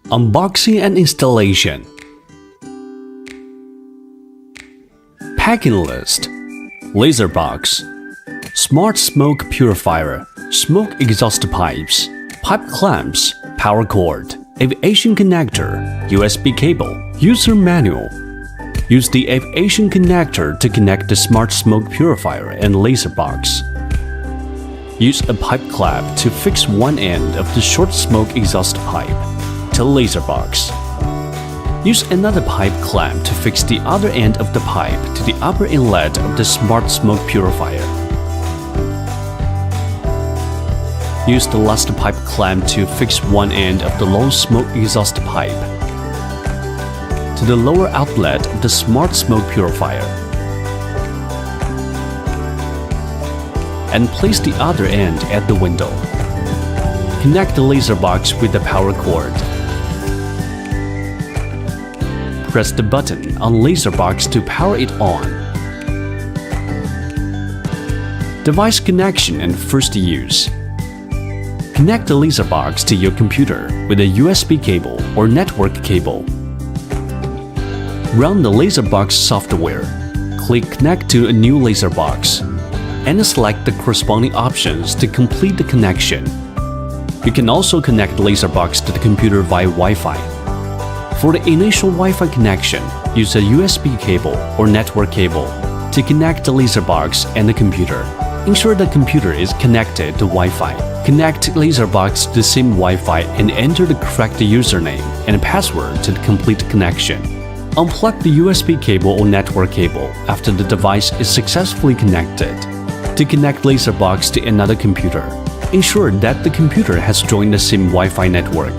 Unboxing and installation. Packing list. Laserbox. Smart smoke purifier. Smoke exhaust pipes. Pipe clamps. Power cord. Aviation connector. USB cable. User manual. Use the aviation connector to connect the smart smoke purifier and Laserbox. Use a pipe clamp to fix one end of the short smoke exhaust pipe to Laserbox. Use another pipe clamp to fix the other end of the pipe to the upper inlet of the smart smoke purifier. Use the last pipe clamp to fix one end of the low smoke exhaust pipe to the lower outlet of the smart smoke purifier, and place the other end at the window. Connect the Laserbox with the power cord. Press the button on Laserbox to power it on. Device connection and first use. Connect the Laserbox to your computer with a USB cable or network cable. Run the Laserbox software. Click Connect to a new Laserbox and select the corresponding options to complete the connection. You can also connect the Laserbox to the computer via Wi-Fi. For the initial Wi-Fi connection, use a USB cable or network cable to connect the Laserbox and the computer. Ensure the computer is connected to Wi-Fi. Connect Laserbox to the same Wi-Fi and enter the correct username and password to complete the connection. Unplug the USB cable or network cable after the device is successfully connected. To connect Laserbox to another computer, ensure that the computer has joined the same Wi-Fi network.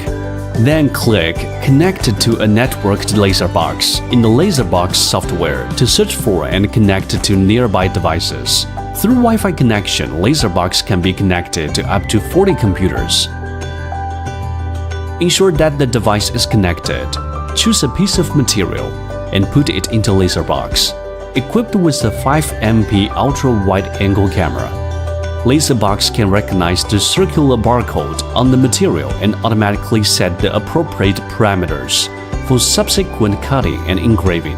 Then click Connect to a networked Laserbox in the Laserbox software to search for and connect to nearby devices. Through Wi-Fi connection, Laserbox can be connected to up to 40 computers. Ensure that the device is connected. Choose a piece of material and put it into Laserbox. Equipped with a 5MP ultra-wide-angle camera, Laserbox can recognize the circular barcode on the material and automatically set the appropriate parameters for subsequent cutting and engraving.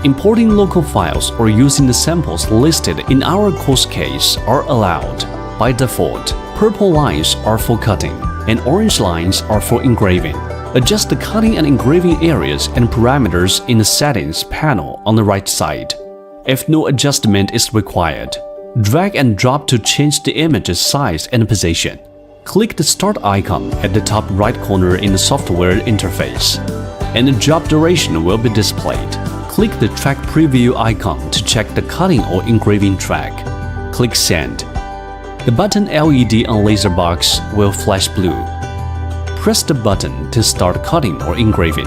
Importing local files or using the samples listed in our course case are allowed. By default, purple lines are for cutting and orange lines are for engraving. Adjust the cutting and engraving areas and parameters in the Settings panel on the right side. If no adjustment is required, drag and drop to change the image's size and position. Click the Start icon at the top right corner in the software interface, and the job duration will be displayed. Click the Track Preview icon to check the cutting or engraving track. Click Send. The button LED on Laserbox will flash blue. Press the button to start cutting or engraving.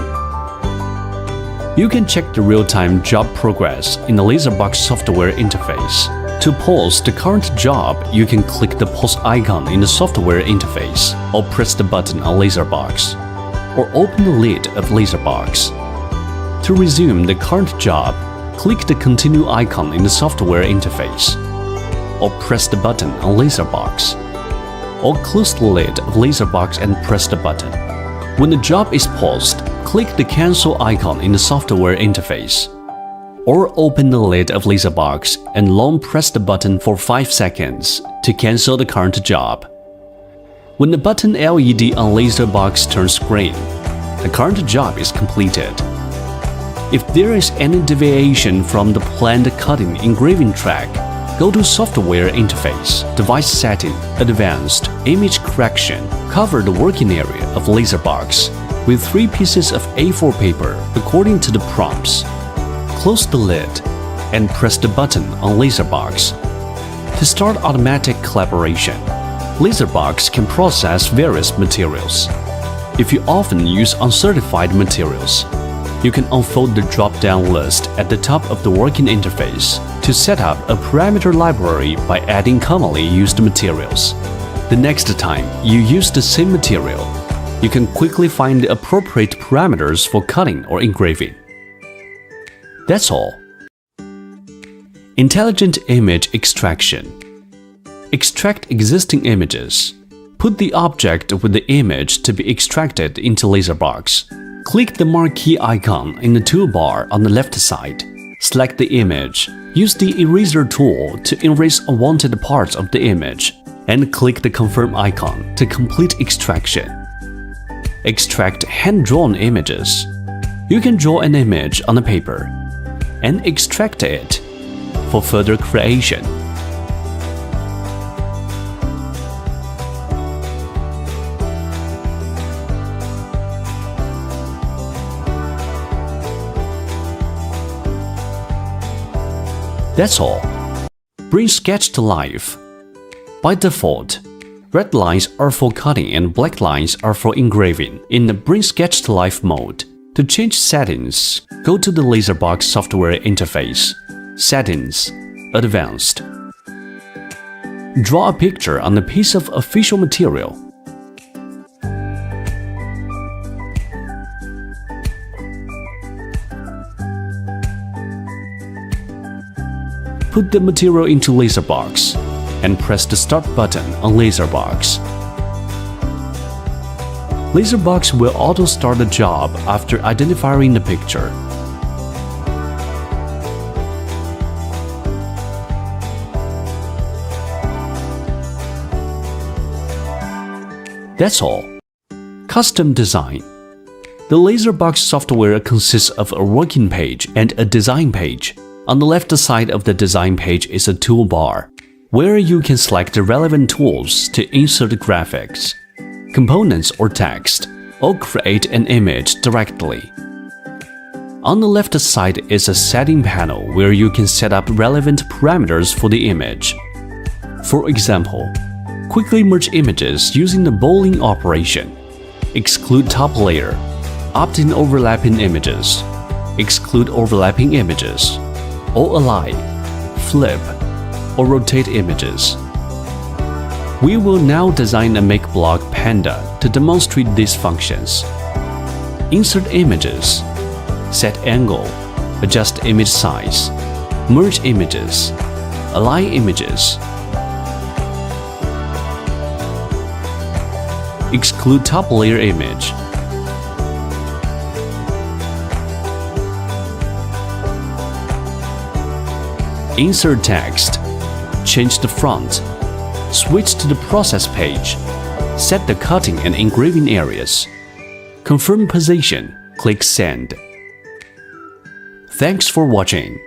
You can check the real-time job progress in the Laserbox software interface. To pause the current job, you can click the pause icon in the software interface, or press the button on Laserbox, or open the lid of Laserbox. To resume the current job, click the continue icon in the software interface, or press the button on Laserbox, or close the lid of Laserbox and press the button. When the job is paused, click the cancel icon in the software interface, or open the lid of Laserbox and long press the button for 5 seconds to cancel the current job. When the button LED on Laserbox turns green, the current job is completed. If there is any deviation from the planned cutting engraving track, go to Software Interface, Device Setting, Advanced, Image Correction. Cover the working area of Laserbox with 3 pieces of A4 paper according to the prompts. Close the lid and press the button on Laserbox. To start automatic collaboration, Laserbox can process various materials. If you often use uncertified materials, you can unfold the drop-down list at the top of the working interface to set up a parameter library by adding commonly used materials. The next time you use the same material, you can quickly find the appropriate parameters for cutting or engraving. That's all. Intelligent image extraction. Extract existing images. Put the object with the image to be extracted into Laserbox. Click the marquee icon in the toolbar on the left side. Select the image. Use the eraser tool to erase unwanted parts of the image, and click the confirm icon to complete extraction. Extract hand-drawn images. You can draw an image on a paper and extract it for further creation. That's all. Bring sketch to life. By default, red lines are for cutting and black lines are for engraving in the Bring Sketch to Life mode. To change settings, go to the Laserbox software interface. Settings, Advanced. Draw a picture on a piece of official material. Put the material into Laserbox and press the Start button on Laserbox. Laserbox will auto-start the job after identifying the picture. That's all. Custom design. The Laserbox software consists of a working page and a design page. On the left side of the design page is a toolbar, where you can select the relevant tools to insert graphics, components or text, or create an image directly. On the left side is a setting panel where you can set up relevant parameters for the image. For example, quickly merge images using the bowling operation, exclude top layer, opt in overlapping images, exclude overlapping images, or align, flip, or rotate images. We will now design a make block panda to demonstrate these functions. Insert images, set angle, adjust image size, merge images, align images, exclude top layer image, insert text, change the font, switch to the process page, set the cutting and engraving areas, confirm position, click send. Thanks for watching.